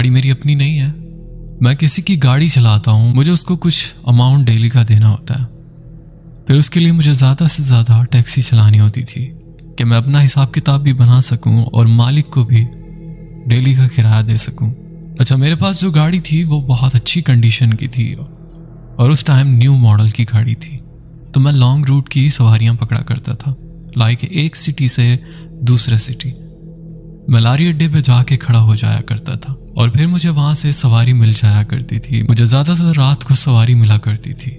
गाड़ी मेरी अपनी नहीं है, मैं किसी की गाड़ी चलाता हूँ, मुझे उसको कुछ अमाउंट डेली का देना होता है। फिर उसके लिए मुझे ज़्यादा से ज़्यादा टैक्सी चलानी होती थी कि मैं अपना हिसाब किताब भी बना सकूं और मालिक को भी डेली का किराया दे सकूं। अच्छा, मेरे पास जो गाड़ी थी वो बहुत अच्छी कंडीशन की थी और उस टाइम न्यू मॉडल की गाड़ी थी, तो मैं लॉन्ग रूट की सवारियां पकड़ा करता था। लाइक एक सिटी से दूसरे सिटी मैं लारी अड्डे पे जाके खड़ा हो जाया करता था और फिर मुझे वहां से सवारी मिल जाया करती थी। मुझे ज़्यादातर रात को सवारी मिला करती थी,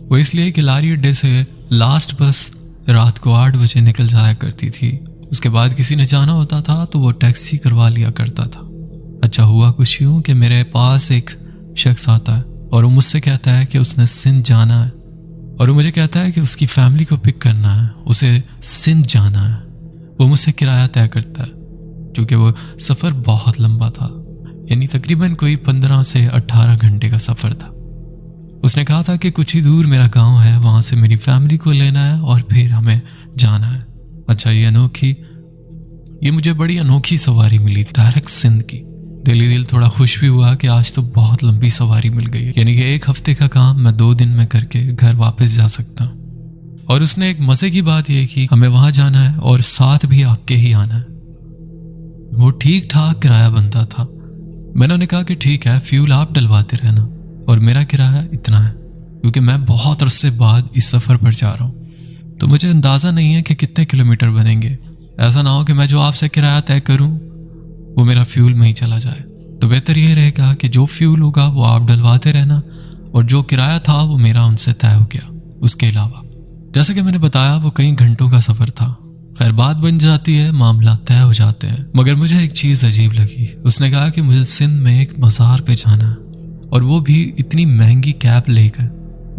वो इसलिए कि लारी अड्डे से लास्ट बस रात को 8 बजे निकल जाया करती थी। उसके बाद किसी ने जाना होता था तो वो टैक्सी करवा लिया करता था। अच्छा, हुआ कुछ यूँ कि मेरे पास एक शख्स आता है और वो मुझसे कहता है कि उसने सिंध जाना है और वो मुझे कहता है कि उसकी फैमिली को पिक करना है, उसे सिंध जाना है। वो मुझसे किराया तय करता है क्योंकि वो सफ़र बहुत लंबा था, यानी तकरीबन कोई 15 से 18 घंटे का सफ़र था। उसने कहा था कि कुछ ही दूर मेरा गांव है, वहां से मेरी फैमिली को लेना है और फिर हमें जाना है। अच्छा, ये मुझे बड़ी अनोखी सवारी मिली थी, डायरेक्ट सिंध की। दिल थोड़ा खुश भी हुआ कि आज तो बहुत लंबी सवारी मिल गई है, यानी कि 1 हफ्ते का काम मैं 2 दिन में करके घर वापस जा सकता हूँ। और उसने एक मजे की बात यह की, हमें वहां जाना है और साथ भी आपके ही आना है। वो ठीक ठाक किराया बनता था। मैंने उन्हें कहा कि ठीक है, फ्यूल आप डलवाते रहना और मेरा किराया इतना है, क्योंकि मैं बहुत अरसे बाद इस सफ़र पर जा रहा हूँ तो मुझे अंदाज़ा नहीं है कि कितने किलोमीटर बनेंगे। ऐसा ना हो कि मैं जो आपसे किराया तय करूँ वो मेरा फ्यूल में ही चला जाए। तो बेहतर ये रहेगा कि जो फ्यूल होगा वो आप डलवाते रहना और जो किराया था वो मेरा उनसे तय हो गया। उसके अलावा जैसा कि मैंने बताया वो कई घंटों का सफ़र था। खैर, बात बन जाती है, मामला तय हो जाते हैं। मगर मुझे एक चीज़ अजीब लगी। उसने कहा कि मुझे सिंध में एक मज़ार पे जाना है और वो भी इतनी महंगी कैब लेकर।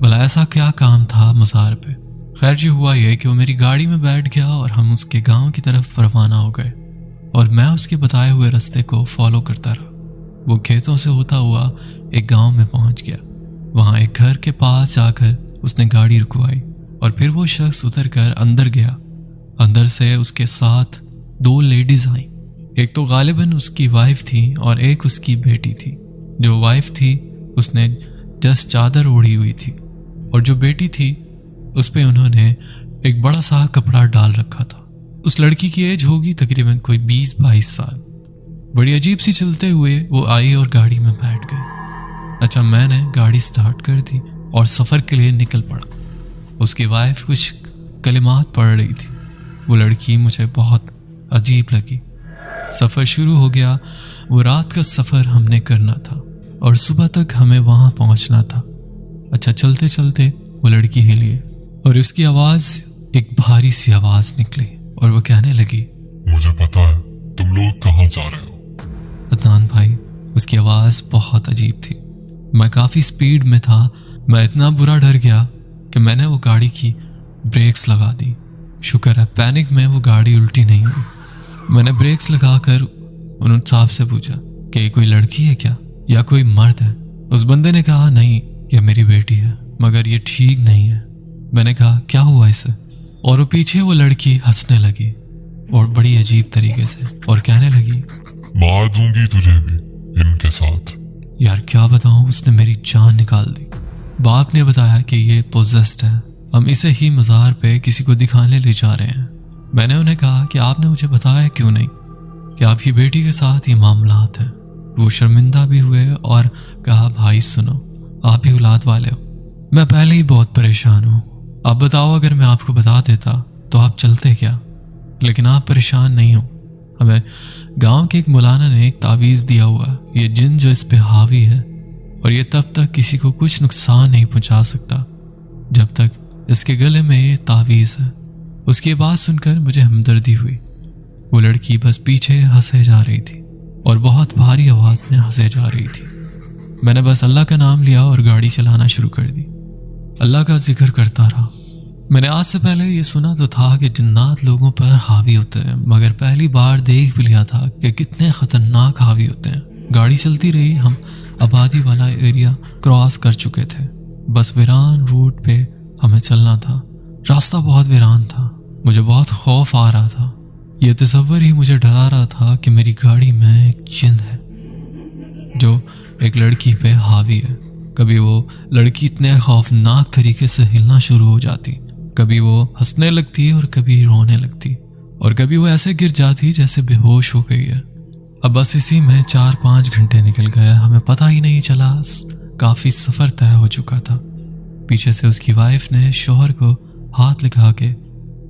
भला ऐसा क्या काम था मज़ार पे? खैर जी, हुआ ये कि वो मेरी गाड़ी में बैठ गया और हम उसके गांव की तरफ रवाना हो गए और मैं उसके बताए हुए रास्ते को फॉलो करता रहा। वो खेतों से होता हुआ एक गांव में पहुंच गया। वहां एक घर के पास जाकर उसने गाड़ी रुकवाई और फिर वो शख्स उतर कर अंदर गया। अंदर से उसके साथ 2 लेडीज आई। एक तो गालिबन उसकी वाइफ थी और एक उसकी बेटी थी। जो वाइफ थी उसने जस्ट चादर ओढ़ी हुई थी और जो बेटी थी उस पे उन्होंने एक बड़ा सा कपड़ा डाल रखा था। उस लड़की की एज होगी तकरीबन कोई 20-22 साल। बड़ी अजीब सी चलते हुए वो आई और गाड़ी में बैठ गई। अच्छा, मैंने गाड़ी स्टार्ट कर दी और सफ़र के लिए निकल पड़ा। उसकी वाइफ कुछ कलिमात पढ़ रही थी। वो लड़की मुझे बहुत अजीब लगी। सफ़र शुरू हो गया। वो रात का सफ़र हमने करना था और सुबह तक हमें वहाँ पहुँचना था। अच्छा, चलते चलते वो लड़की हिली और उसकी आवाज़ एक भारी सी आवाज़ निकली और वो कहने लगी, मुझे पता है तुम लोग कहाँ जा रहे हो। अदनान भाई, उसकी आवाज़ बहुत अजीब थी। मैं काफ़ी स्पीड में था। मैं इतना बुरा डर गया कि मैंने वो गाड़ी की ब्रेक्स लगा दी। शुक्र है पैनिक में वो गाड़ी उल्टी नहीं हुई। मैंने ब्रेक्स लगाकर उन साहब से पूछा कि ये कोई लड़की है क्या या कोई मर्द है? उस बंदे ने कहा, नहीं, ये मेरी बेटी है, मगर ये ठीक नहीं है। मैंने कहा, क्या हुआ इसे? और वो पीछे वो लड़की हंसने लगी और बड़ी अजीब तरीके से और कहने लगी, मार दूंगी तुझे भी इनके साथ। यार क्या बताऊं, उसने मेरी जान निकाल दी। बाप ने बताया कि ये पोजेस्ड है, हम इसे ही मज़ार पे किसी को दिखाने ले जा रहे हैं। मैंने उन्हें कहा कि आपने मुझे बताया क्यों नहीं कि आपकी बेटी के साथ ये मामलात हैं। वो शर्मिंदा भी हुए और कहा, भाई सुनो, आप भी औलाद वाले हो, मैं पहले ही बहुत परेशान हूँ। आप बताओ, अगर मैं आपको बता देता तो आप चलते क्या? लेकिन आप परेशान नहीं हो। हमें गांव के एक मौलाना ने एक तावीज़ दिया हुआ, ये जिन जो इस पे हावी है और ये तब तक किसी को कुछ नुकसान नहीं पहुंचा सकता जब तक इसके गले में ये तावीज़ है। उसकी बात सुनकर मुझे हमदर्दी हुई। वो लड़की बस पीछे हंसे जा रही थी और बहुत भारी आवाज़ में हंसे जा रही थी। मैंने बस अल्लाह का नाम लिया और गाड़ी चलाना शुरू कर दी। अल्लाह का जिक्र करता रहा। मैंने आज से पहले ये सुना तो था कि जिन्नात लोगों पर हावी होते हैं, मगर पहली बार देख भी लिया था कि कितने ख़तरनाक हावी होते हैं। गाड़ी चलती रही। हम आबादी वाला एरिया क्रॉस कर चुके थे। बस वीरान रोड पे हमें चलना था। रास्ता बहुत वीरान था। मुझे बहुत खौफ आ रहा था। यह तस्वर ही मुझे डरा रहा था कि मेरी गाड़ी में एक जिन है जो जो एक लड़की पे हावी है। कभी वो लड़की इतने खौफनाक तरीके से हिलना शुरू हो जाती, कभी वो हंसने लगती और कभी रोने लगती, और कभी वो ऐसे गिर जाती जैसे बेहोश हो गई है। अब बस इसी में 4-5 घंटे निकल गए, हमें पता ही नहीं चला। काफी सफर तय हो चुका था। पीछे से उसकी वाइफ ने शौहर को हाथ लगा के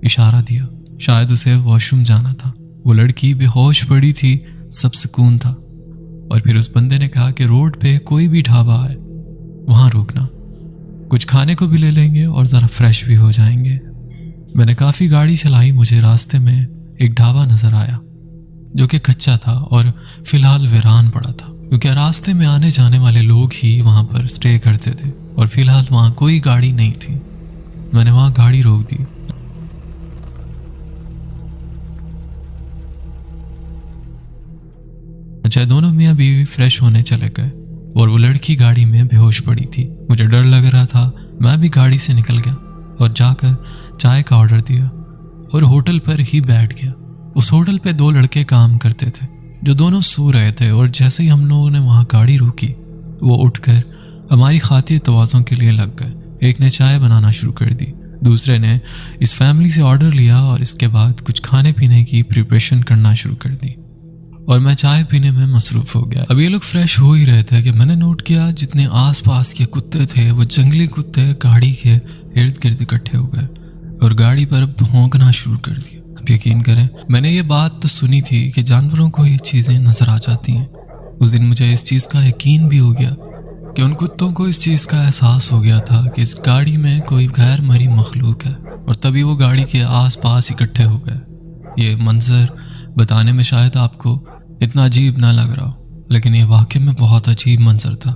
इशारा दिया, शायद उसे वॉशरूम जाना था। वो लड़की बेहोश पड़ी थी, सब सुकून था। और फिर उस बंदे ने कहा कि रोड पे कोई भी ढाबा है वहां रुकना, कुछ खाने को भी ले लेंगे और जरा फ्रेश भी हो जाएंगे। मैंने काफी गाड़ी चलाई, मुझे रास्ते में एक ढाबा नजर आया जो कि कच्चा था और फिलहाल वीरान पड़ा था, क्योंकि रास्ते में आने जाने वाले लोग ही वहां पर स्टे करते थे और फिलहाल वहां कोई गाड़ी नहीं थी। मैंने वहां गाड़ी रोक दी। अच्छा, दोनों मियाँ बीवी फ्रेश होने चले गए और वो लड़की गाड़ी में बेहोश पड़ी थी। मुझे डर लग रहा था, मैं भी गाड़ी से निकल गया और जाकर चाय का ऑर्डर दिया और होटल पर ही बैठ गया। उस होटल पे 2 लड़के काम करते थे जो दोनों सो रहे थे, और जैसे ही हम लोगों ने वहां गाड़ी रोकी वो उठकर हमारी खातिर तवाज़ों के लिए लग गए। एक ने चाय बनाना शुरू कर दी, दूसरे ने इस फैमिली से ऑर्डर लिया और इसके बाद कुछ खाने पीने की प्रिपरेशन करना शुरू कर दी और मैं चाय पीने में मसरूफ हो गया। अब ये लोग फ्रेश हो ही रहे थे कि मैंने नोट किया जितने आसपास के कुत्ते थे वो जंगली कुत्ते गाड़ी के इर्द गिर्द इकट्ठे हो गए और गाड़ी पर भौंकना शुरू कर दिया। अब यकीन करें, मैंने ये बात तो सुनी थी कि जानवरों को ये चीज़ें नज़र आ जाती हैं। उस दिन मुझे इस चीज़ का यकीन भी हो गया कि उन कुत्तों को इस चीज़ का एहसास हो गया था कि इस गाड़ी में कोई गैर मरी मखलूक है, और तभी वो गाड़ी के आसपास इकट्ठे हो गए। ये मंजर बताने में शायद आपको इतना अजीब ना लग रहा हो, लेकिन ये वाकई में बहुत अजीब मंजर था।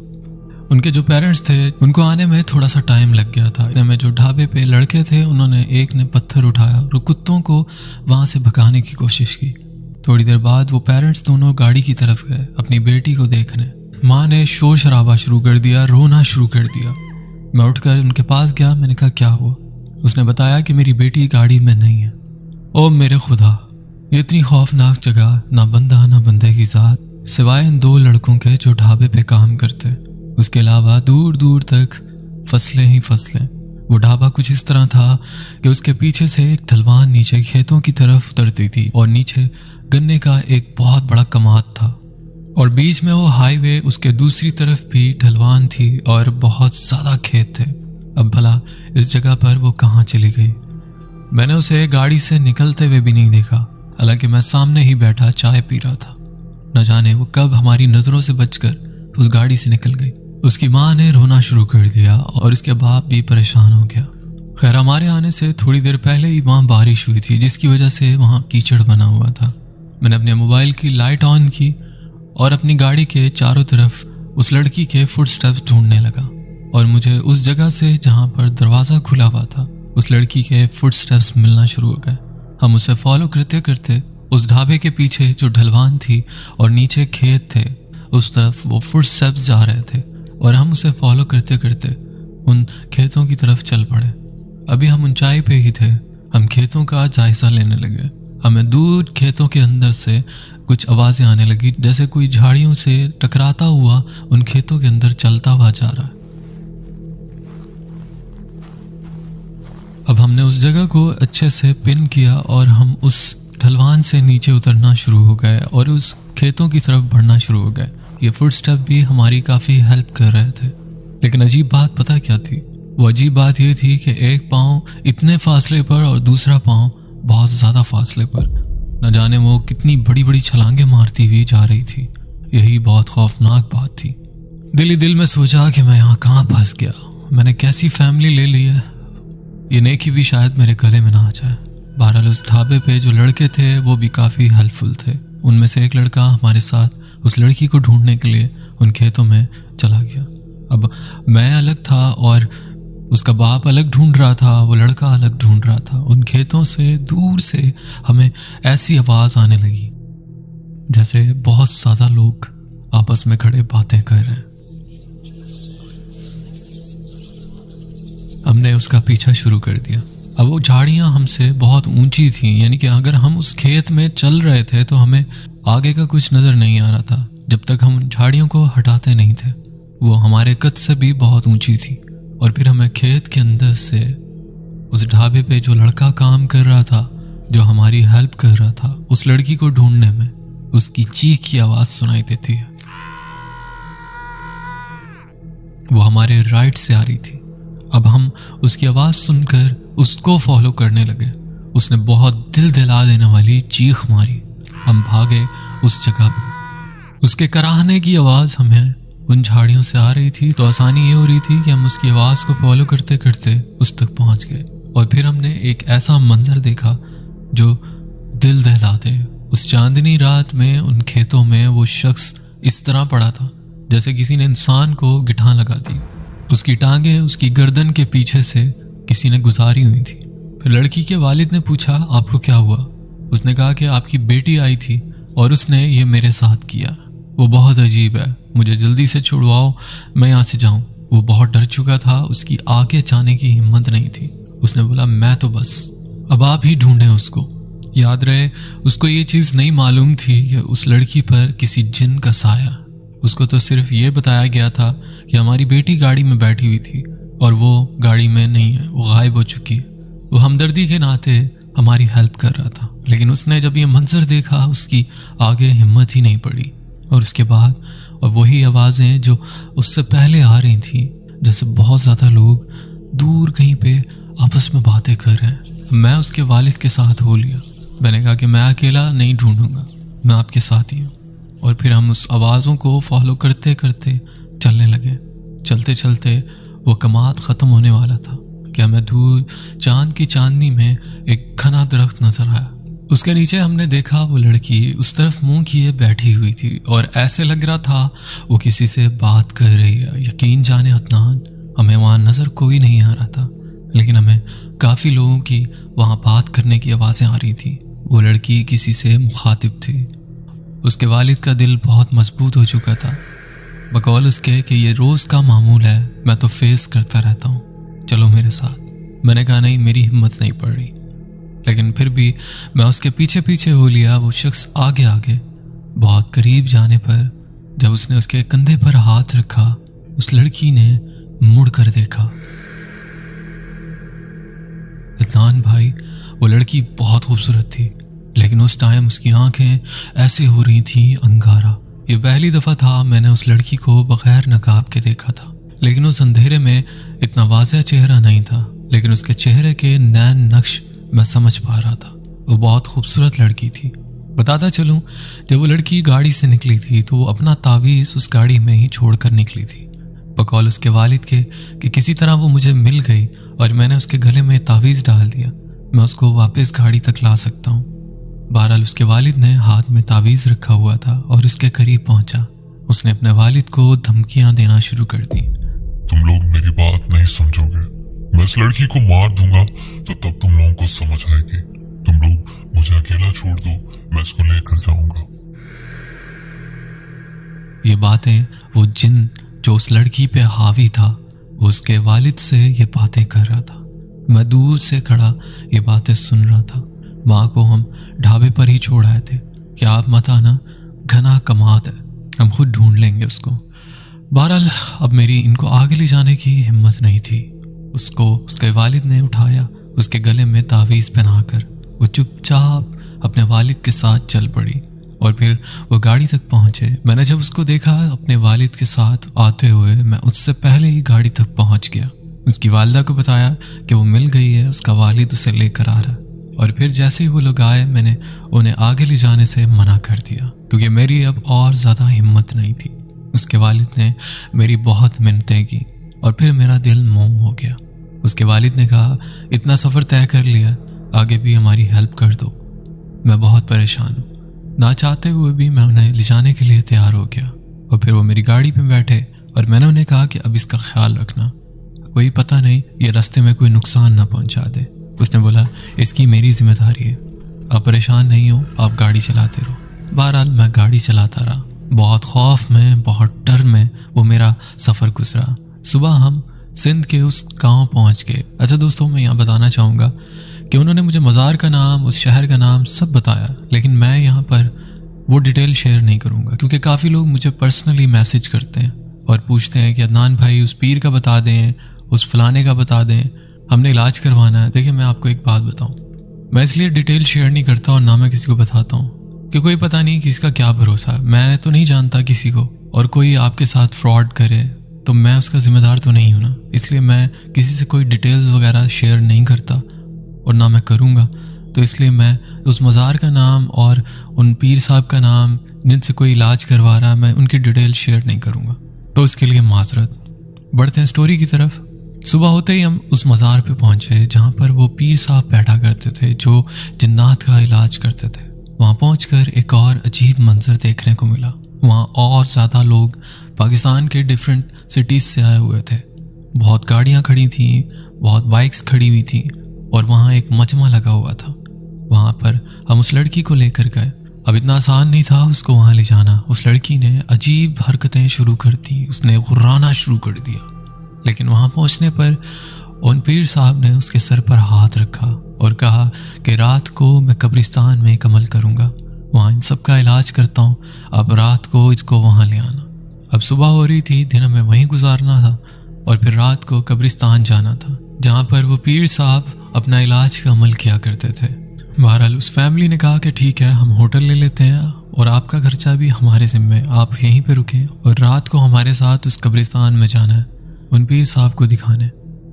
उनके जो पेरेंट्स थे उनको आने में थोड़ा सा टाइम लग गया था। इतने में जो ढाबे पे लड़के थे उन्होंने एक ने पत्थर उठाया और कुत्तों को वहां से भगाने की कोशिश की। थोड़ी देर बाद वो पेरेंट्स दोनों गाड़ी की तरफ गए अपनी बेटी को देखने। माँ ने शोर शराबा शुरू कर दिया, रोना शुरू कर दिया। मैं उठकर उनके पास गया, मैंने कहा क्या हुआ? उसने बताया कि मेरी बेटी गाड़ी में नहीं है। ओ मेरे खुदा, ये इतनी खौफनाक जगह, ना बंदा ना बंदे की जात, सिवाय इन 2 लड़कों के जो ढाबे पे काम करते। उसके अलावा दूर दूर तक फसलें ही फसलें। वो ढाबा कुछ इस तरह था कि उसके पीछे से एक ढलवान नीचे खेतों की तरफ उतरती थी और नीचे गन्ने का एक बहुत बड़ा कमाद था, और बीच में वो हाईवे, उसके दूसरी तरफ भी ढलवान थी और बहुत ज्यादा खेत थे। अब भला इस जगह पर वो कहाँ चली गई? मैंने उसे गाड़ी से निकलते हुए भी नहीं देखा, हालांकि मैं सामने ही बैठा चाय पी रहा था। न जाने वो कब हमारी नजरों से बचकर उस गाड़ी से निकल गई। उसकी माँ ने रोना शुरू कर दिया और उसके बाप भी परेशान हो गया। खैर, हमारे आने से थोड़ी देर पहले ही वहाँ बारिश हुई थी, जिसकी वजह से वहाँ कीचड़ बना हुआ था। मैंने अपने मोबाइल की लाइट ऑन की और अपनी गाड़ी के चारों तरफ उस लड़की के फुटस्टेप्स ढूंढने लगा, और मुझे उस जगह से जहाँ पर दरवाज़ा खुला हुआ था उस लड़की के फुटस्टेप्स मिलना शुरू हो गए। हम उसे फॉलो करते करते उस ढाबे के पीछे जो ढलवान थी और नीचे खेत थे उस तरफ वो फुटस्टेप्स जा रहे थे, और हम उसे फॉलो करते करते उन खेतों की तरफ चल पड़े। अभी हम ऊंचाई पे ही थे, हम खेतों का जायजा लेने लगे। हमें दूर खेतों के अंदर से कुछ आवाज़ें आने लगी, जैसे कोई झाड़ियों से टकराता हुआ उन खेतों के अंदर चलता हुआ जा रहा है। अब हमने उस जगह को अच्छे से पिन किया और हम उस ढलवान से नीचे उतरना शुरू हो गए और उस खेतों की तरफ बढ़ना शुरू हो गए। ये फुटस्टेप भी हमारी काफ़ी हेल्प कर रहे थे। लेकिन अजीब बात पता क्या थी? वो अजीब बात ये थी कि एक पाँव इतने फासले पर और दूसरा पाँव बहुत ज़्यादा फासले पर। न जाने वो कितनी बड़ी बड़ी छलांगे मारती हुई जा रही थी। यही बहुत खौफनाक बात थी। दिल ही दिल में सोचा कि मैं यहाँ कहाँ फंस गया, मैंने कैसी फैमिली ले ली है, ये नेकी भी शायद मेरे गले में ना आ जाए। बहरहाल उस ढाबे पे जो लड़के थे वो भी काफ़ी हेल्पफुल थे। उनमें से एक लड़का हमारे साथ उस लड़की को ढूंढने के लिए उन खेतों में चला गया। अब मैं अलग था और उसका बाप अलग ढूंढ रहा था, वो लड़का अलग ढूंढ रहा था। उन खेतों से दूर से हमें ऐसी आवाज़ आने लगी जैसे बहुत ज़्यादा लोग आपस में खड़े बातें कर रहे हैं। हमने उसका पीछा शुरू कर दिया। अब वो झाड़ियां हमसे बहुत ऊंची थी, यानी कि अगर हम उस खेत में चल रहे थे तो हमें आगे का कुछ नजर नहीं आ रहा था। जब तक हम झाड़ियों को हटाते नहीं थे। वो हमारे कद से भी बहुत ऊंची थी। और फिर हमें खेत के अंदर से उस ढाबे पे जो लड़का काम कर रहा था, जो हमारी हेल्प कर रहा था, उस लड़की को ढूंढने में उसकी चीख की आवाज सुनाई देती है। वो हमारे राइट से आ रही थी। अब हम उसकी आवाज सुनकर उसको फॉलो करने लगे। उसने बहुत दिल दिला देने वाली चीख मारी। हम भागे उस जगह पर। उसके कराहने की आवाज हमें उन झाड़ियों से आ रही थी, तो आसानी ये हो रही थी कि हम उसकी आवाज को फॉलो करते करते उस तक पहुंच गए। और फिर हमने एक ऐसा मंजर देखा जो दिल दहला दे। उस चांदनी रात में उन खेतों में वो शख्स इस तरह पड़ा था जैसे किसी ने इंसान को गिठान लगा दी। उसकी टांगें उसकी गर्दन के पीछे से किसी ने गुजारी हुई थी। फिर लड़की के वालिद ने पूछा, आपको क्या हुआ? उसने कहा कि आपकी बेटी आई थी और उसने ये मेरे साथ किया। वो बहुत अजीब है, मुझे जल्दी से छुड़वाओ, मैं यहाँ से जाऊँ। वो बहुत डर चुका था, उसकी आगे जाने की हिम्मत नहीं थी। उसने बोला, मैं तो बस अब आप ही ढूंढें उसको। याद रहे, उसको ये चीज़ नहीं मालूम थी कि उस लड़की पर किसी जिन का साया। उसको तो सिर्फ ये बताया गया था कि हमारी बेटी गाड़ी में बैठी हुई थी और वो गाड़ी में नहीं है, वो गायब हो चुकी है। वो हमदर्दी के नाते हमारी हेल्प कर रहा था, लेकिन उसने जब ये मंजर देखा उसकी आगे हिम्मत ही नहीं पड़ी। और उसके बाद और वही आवाज़ें जो उससे पहले आ रही थी, जैसे बहुत ज़्यादा लोग दूर कहीं पे आपस में बातें कर रहे हैं। मैं उसके वालिद के साथ हो लिया। मैंने कहा कि मैं अकेला नहीं ढूंढूंगा, मैं आपके साथ ही हूँ। और फिर हम उस आवाज़ों को फॉलो करते करते चलने लगे। चलते चलते वो कमात ख़त्म होने वाला था कि हमें दूर चांद की चांदनी में एक घना दरख्त नजर आया। उसके नीचे हमने देखा वो लड़की उस तरफ मुंह किए बैठी हुई थी और ऐसे लग रहा था वो किसी से बात कर रही है। यकीन जाने अदनान, हमें वहाँ नज़र कोई नहीं आ रहा था, लेकिन हमें काफ़ी लोगों की वहाँ बात करने की आवाज़ें आ रही थी। वो लड़की किसी से मुखातिब थी। उसके वालिद का दिल बहुत मजबूत हो चुका था, बकौल उसके कि ये रोज़ का मामूल है, मैं तो फेस करता रहता हूँ, चलो मेरे साथ। मैंने कहा नहीं, मेरी हिम्मत नहीं पड़ रही, लेकिन फिर भी मैं उसके पीछे पीछे हो लिया। वो शख्स आगे आगे बहुत करीब जाने पर जब उसने उसके कंधे पर हाथ रखा, उस लड़की ने मुड़ कर देखा। इत्तान भाई, वो लड़की बहुत खूबसूरत थी, लेकिन उस टाइम उसकी आंखें ऐसे हो रही थी अंगारा। ये पहली दफ़ा था मैंने उस लड़की को बगैर नकाब के देखा था, लेकिन उस अंधेरे में इतना वाज़ेह चेहरा नहीं था, लेकिन उसके चेहरे के नैन नक्श मैं समझ पा रहा था। वो बहुत खूबसूरत लड़की थी। बताता चलूं, जब वो लड़की गाड़ी से निकली थी तो वो अपना तावीज़ उस गाड़ी में ही छोड़ कर निकली थी, बकौल उसके वालिद के कि किसी तरह वो मुझे मिल गई और मैंने उसके गले में तावीज़ डाल दिया, मैं उसको वापस गाड़ी तक ला सकता हूँ। बहरहाल उसके वालिद ने हाथ में तावीज़ रखा हुआ था और उसके करीब पहुंचा। उसने अपने वालिद को धमकियां देना शुरू कर दी। तुम लोग मेरी बात नहीं समझोगे, मैं इस लड़की को मार दूंगा तो तब तुम लोगों को समझ आएगी। तुम लोग मुझे अकेला छोड़ दो, मैं इसको लेकर जाऊंगा। ये बातें वो जिन जो उस लड़की पे हावी था, वो उसके वालिद से ये बातें कर रहा था। मैं दूर से खड़ा ये बातें सुन रहा था। माँ को हम ढाबे पर ही छोड़ आए थे कि आप मत आना, घना कमात है, हम खुद ढूंढ लेंगे उसको। बहरहाल अब मेरी इनको आगे ले जाने की हिम्मत नहीं थी। उसको उसके वालिद ने उठाया, उसके गले में तावीज़ पहनाकर वो चुपचाप अपने वालिद के साथ चल पड़ी और फिर वो गाड़ी तक पहुंचे। मैंने जब उसको देखा अपने वालिद के साथ आते हुए, मैं उससे पहले ही गाड़ी तक पहुंच गया। उसकी वालिदा को बताया कि वो मिल गई है, उसका वालिद उसे लेकर आ रहा है। और फिर जैसे ही वो लोग आए, मैंने उन्हें आगे ले जाने से मना कर दिया क्योंकि मेरी अब और ज़्यादा हिम्मत नहीं थी। उसके वालिद ने मेरी बहुत मिन्नतें की और फिर मेरा दिल मोम हो गया। उसके वालिद ने कहा, इतना सफ़र तय कर लिया, आगे भी हमारी हेल्प कर दो। मैं बहुत परेशान हूँ। ना चाहते हुए भी मैं उन्हें ले जाने के लिए तैयार हो गया और फिर वो मेरी गाड़ी में बैठे और मैंने उन्हें कहा कि अब इसका ख्याल रखना, कोई पता नहीं ये रास्ते में कोई नुकसान ना पहुँचा दे। उसने बोला, इसकी मेरी जिम्मेदारी है, आप परेशान नहीं हो, आप गाड़ी चलाते रहो। बहरहाल मैं गाड़ी चलाता रहा। बहुत खौफ में, बहुत डर में वो मेरा सफ़र गुजरा। सुबह हम सिंध के उस गांव पहुंच गए। अच्छा दोस्तों, मैं यहाँ बताना चाहूँगा कि उन्होंने मुझे मज़ार का नाम, उस शहर का नाम सब बताया, लेकिन मैं यहाँ पर वो डिटेल शेयर नहीं करूँगा, क्योंकि काफ़ी लोग मुझे पर्सनली मैसेज करते हैं और पूछते हैं कि अदनान भाई उस पीर का बता दें, उस फलाने का बता दें, हमने इलाज करवाना है। देखिए मैं आपको एक बात बताऊँ, मैं इसलिए डिटेल शेयर नहीं करता और ना मैं किसी को बताता हूँ कि कोई पता नहीं किसका क्या भरोसा है। मैं तो नहीं जानता किसी को, और कोई आपके साथ फ्रॉड करे तो मैं उसका जिम्मेदार तो नहीं हूँ ना। इसलिए मैं किसी से कोई डिटेल्स वगैरह शेयर नहीं करता और ना मैं करूँगा। तो इसलिए मैं उस मज़ार का नाम और उन पीर साहब का नाम जिनसे कोई इलाज करवा रहा है, मैं उनकी डिटेल शेयर नहीं करूँगा। तो इसके लिए माजरत। बढ़ते हैं स्टोरी की तरफ। सुबह होते ही हम उस मज़ार पे पहुँचे जहाँ पर वो पीर साहब बैठा करते थे जो जिन्नात का इलाज करते थे। वहाँ पहुँचकर एक और अजीब मंजर देखने को मिला। वहाँ और ज़्यादा लोग पाकिस्तान के डिफरेंट सिटीज़ से आए हुए थे। बहुत गाड़ियाँ खड़ी थी, बहुत बाइक्स खड़ी हुई थी और वहाँ एक मजमा लगा हुआ था। वहाँ पर हम उस लड़की को लेकर गए। अब इतना आसान नहीं था उसको वहाँ ले जाना। उस लड़की ने अजीब हरकतें शुरू कर दी, उसने गुर्राना शुरू कर दिया। लेकिन वहाँ पहुँचने पर उन पीर साहब ने उसके सर पर हाथ रखा और कहा कि रात को मैं कब्रिस्तान में एक अमल करूँगा, वहाँ इन सब का इलाज करता हूँ, अब रात को इसको वहाँ ले आना। अब सुबह हो रही थी, दिन हमें वहीं गुजारना था और फिर रात को कब्रिस्तान जाना था जहाँ पर वो पीर साहब अपना इलाज का अमल किया करते थे। बहरहाल उस फैमिली ने कहा कि ठीक है, हम होटल ले लेते हैं और आपका खर्चा भी हमारे ज़िम्मे, आप यहीं पे रुकें और रात को हमारे साथ उस कब्रिस्तान में जाना है उन पीर साहब को दिखाने।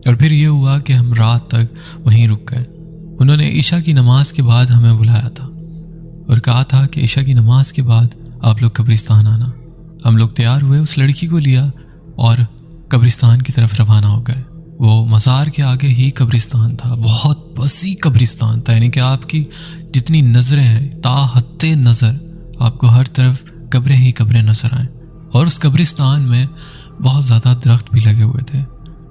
और फिर ये हुआ कि हम रात तक वहीं रुक गए। उन्होंने ईशा की नमाज के बाद हमें बुलाया था और कहा था कि ईशा की नमाज के बाद आप लोग कब्रिस्तान आना। हम लोग तैयार हुए, उस लड़की को लिया और कब्रिस्तान की तरफ रवाना हो गए। वो मज़ार के आगे ही कब्रिस्तान था, बहुत वसी कब्रिस्तान था, यानी कि आपकी जितनी नज़रें हैं ताहत्ते नज़र आपको हर तरफ कब्रें ही कब्रें नज़र आएँ। और उस कब्रिस्तान में बहुत ज़्यादा दरख्त भी लगे हुए थे,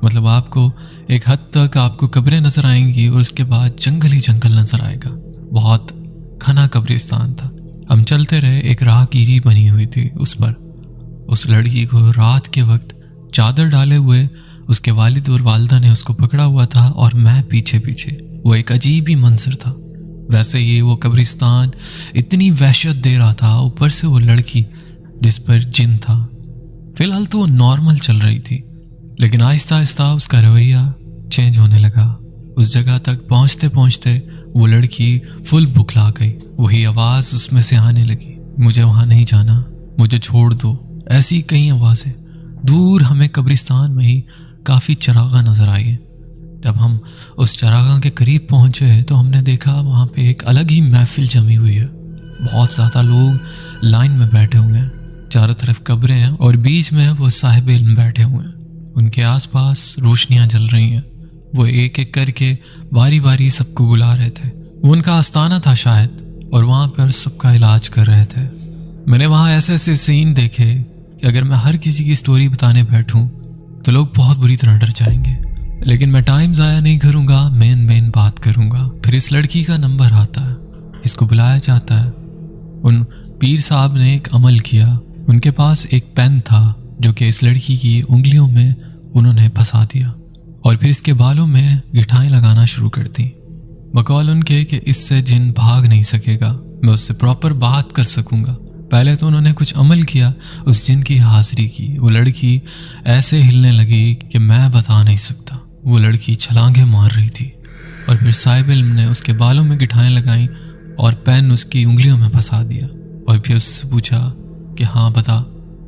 मतलब आपको एक हद तक आपको कब्रें नज़र आएंगी और उसके बाद जंगल ही जंगल नज़र आएगा। बहुत घना कब्रिस्तान था। हम चलते रहे, एक राहगीरी बनी हुई थी उस पर। उस लड़की को रात के वक्त चादर डाले हुए उसके वालिद और वालिदा ने उसको पकड़ा हुआ था और मैं पीछे पीछे। वो एक अजीब ही मंजर था। वैसे ही वो कब्रिस्तान इतनी वहशत दे रहा था, ऊपर से वो लड़की जिस पर जिन था। फिलहाल तो वो नॉर्मल चल रही थी, लेकिन आहिस्ता आहिस्ता उसका रवैया चेंज होने लगा। उस जगह तक पहुंचते पहुंचते वो लड़की फुल बुखला गई। वही आवाज़ उसमें से आने लगी, मुझे वहाँ नहीं जाना, मुझे छोड़ दो। ऐसी कई आवाज़ें। दूर हमें कब्रिस्तान में ही काफ़ी चरागा नज़र आई। जब हम उस चरागा के करीब पहुँचे तो हमने देखा वहाँ पे एक अलग ही महफिल जमी हुई है। बहुत ज़्यादा लोग लाइन में बैठे हुए हैं, चारों तरफ कब्रें हैं और बीच में वो साहिब इल्म बैठे हुए हैं। उनके आसपास रोशनियाँ जल रही हैं। वो एक एक करके बारी बारी सबको बुला रहे थे। वो उनका आस्थाना था शायद, और वहाँ पर सबका इलाज कर रहे थे। मैंने वहाँ ऐसे ऐसे सीन देखे कि अगर मैं हर किसी की स्टोरी बताने बैठूं तो लोग बहुत बुरी तरह डर जाएंगे। लेकिन मैं टाइम ज़ाया नहीं करूँगा, मेन बात करूँगा। फिर इस लड़की का नंबर आता है, इसको बुलाया जाता है। उन पीर साहब ने एक अमल किया। उनके पास एक पेन था जो कि इस लड़की की उंगलियों में उन्होंने फंसा दिया और फिर इसके बालों में गिठाएं लगाना शुरू कर दी, बकौल उनके कि इससे जिन भाग नहीं सकेगा, मैं उससे प्रॉपर बात कर सकूँगा। पहले तो उन्होंने कुछ अमल किया, उस जिन की हाजिरी की। वो लड़की ऐसे हिलने लगी कि मैं बता नहीं सकता। वो लड़की छलांगे मार रही थी और फिर साहिब इल्म ने उसके बालों में गिठाएं लगाईं और पेन उसकी उंगलियों में फंसा दिया और फिर उससे पूछा कि हाँ बता,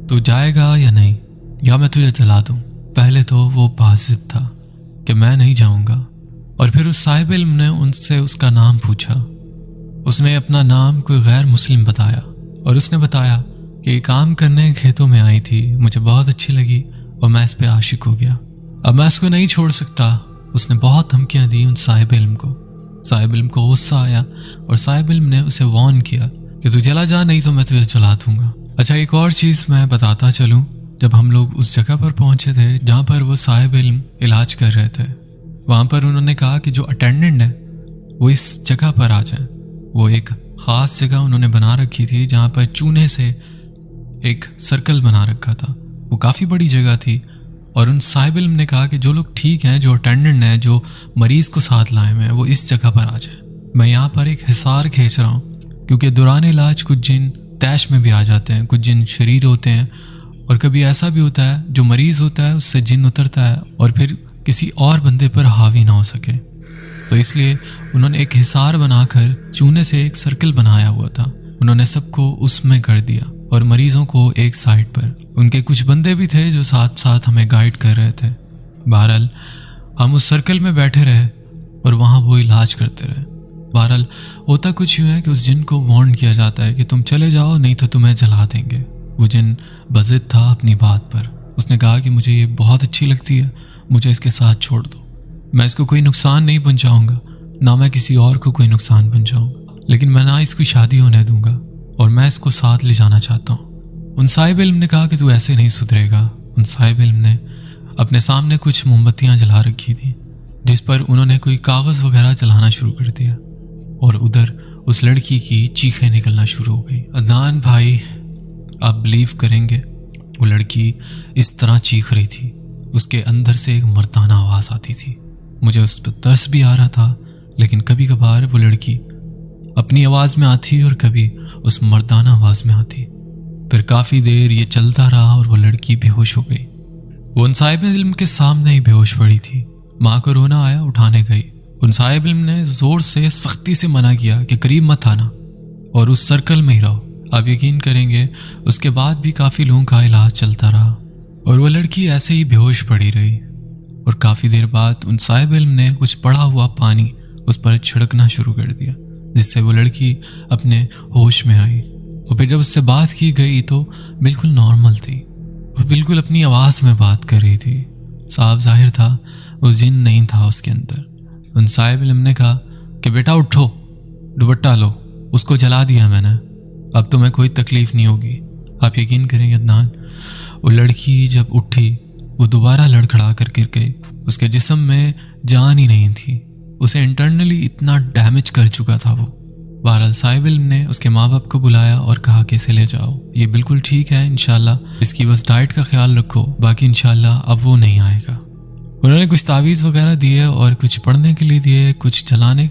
तू जाएगा या नहीं, या मैं तुझे जला दूँ। पहले तो वो बाजिद था कि मैं नहीं जाऊँगा, और फिर उस साहिब इल्म ने उनसे उसका नाम पूछा। उसने अपना नाम कोई गैर मुस्लिम बताया और उसने बताया कि काम करने खेतों में आई थी, मुझे बहुत अच्छी लगी और मैं इस पे आशिक हो गया। अब मैं इसको नहीं छोड़ सकता। उसने बहुत धमकियां दी उन साहिब इल्म को। साहिब इल्म को गुस्सा आया और साहिब इल्म ने उसे वार्न किया कि तू चला जा, नहीं तो मैं तुझे जला दूंगा। अच्छा, एक और चीज़ मैं बताता चलूँ। जब हम लोग उस जगह पर पहुंचे थे जहाँ पर वो साहिब इल्म इलाज कर रहे थे, वहाँ पर उन्होंने कहा कि जो अटेंडेंट है वो इस जगह पर आ जाए। वो एक ख़ास जगह उन्होंने बना रखी थी जहाँ पर चूने से एक सर्कल बना रखा था। वो काफ़ी बड़ी जगह थी और उन साहिब इल्म ने कहा कि जो लोग ठीक हैं, जो अटेंडेंट हैं, जो मरीज़ को साथ लाए हुए हैं, वो इस जगह पर आ जाए। मैं यहाँ पर एक हिसार खींच रहा हूँ क्योंकि दौरान इलाज कुछ जिन तैश में भी आ जाते हैं, कुछ जिन शरीर होते हैं, और कभी ऐसा भी होता है जो मरीज होता है उससे जिन उतरता है और फिर किसी और बंदे पर हावी ना हो सके। तो इसलिए उन्होंने एक हिसार बनाकर चूने से एक सर्कल बनाया हुआ था। उन्होंने सबको उसमें कर दिया और मरीजों को एक साइड पर। उनके कुछ बंदे भी थे जो साथ साथ हमें गाइड कर रहे थे। बहरहाल हम उस सर्कल में बैठे रहे और वहाँ वो इलाज करते रहे। बहरहाल होता कुछ यूँ है कि उस जिन को वार्न किया जाता है कि तुम चले जाओ नहीं तो तुम्हें जला देंगे। वो जिन बज़िद था अपनी बात पर। उसने कहा कि मुझे ये बहुत अच्छी लगती है, मुझे इसके साथ छोड़ दो, मैं इसको कोई नुकसान नहीं पहुंचाऊंगा, ना मैं किसी और को कोई नुकसान पहुंचाऊंगा, लेकिन मैं ना इसकी शादी होने दूंगा और मैं इसको साथ ले जाना चाहता हूँ। उन साहिब इल्म ने कहा कि तू ऐसे नहीं सुधरेगा। उन साहिब इल्म ने अपने सामने कुछ मोमबत्तियाँ जला रखी थी जिस पर उन्होंने कोई कागज़ वगैरह जलाना शुरू कर दिया और उधर उस लड़की की चीखें निकलना शुरू हो गई। अदनान भाई, आप बिलीव करेंगे, वो लड़की इस तरह चीख रही थी, उसके अंदर से एक मर्दाना आवाज़ आती थी। मुझे उस पर तरस भी आ रहा था, लेकिन कभी कभार वो लड़की अपनी आवाज़ में आती और कभी उस मर्दाना आवाज़ में आती। फिर काफ़ी देर ये चलता रहा और वो लड़की बेहोश हो गई। वो उन साहिब इल्म के सामने ही बेहोश पड़ी थी। माँ को रोना आया, उठाने गई। उन साहिब इल्म ने ज़ोर से सख्ती से मना किया कि करीब मत आना और उस सर्कल में ही रहो। आप यकीन करेंगे उसके बाद भी काफ़ी लोगों का इलाज चलता रहा और वो लड़की ऐसे ही बेहोश पड़ी रही। और काफ़ी देर बाद उन साहिब इल्म ने कुछ पड़ा हुआ पानी उस पर छिड़कना शुरू कर दिया, जिससे वो लड़की अपने होश में आई। और फिर जब उससे बात की गई तो बिल्कुल नॉर्मल थी, वो बिल्कुल अपनी आवाज़ में बात कर रही थी। साफ जाहिर था वो जिन नहीं था उसके अंदर। उन साहिब इल्म ने कहा कि बेटा उठो, दुपट्टा लो, उसको जला दिया मैंने, अब तुम्हें कोई तकलीफ़ नहीं होगी। आप यकीन करेंगे अदनान, वो लड़की जब उठी वो दोबारा लड़खड़ा कर गिर गई। उसके जिस्म में जान ही नहीं थी, उसे इंटरनली इतना डैमेज कर चुका था वो। बहरहाल साहिब इल्म ने उसके माँ बाप को बुलाया और कहा कि इसे ले जाओ, ये बिल्कुल ठीक है इंशाल्लाह, इसकी बस डाइट का ख्याल रखो, बाकी इंशाल्लाह अब वो नहीं आएगा। उन्होंने कुछ तावीज़ वगैरह दिए और कुछ पढ़ने के लिए दिए, कुछ जलाने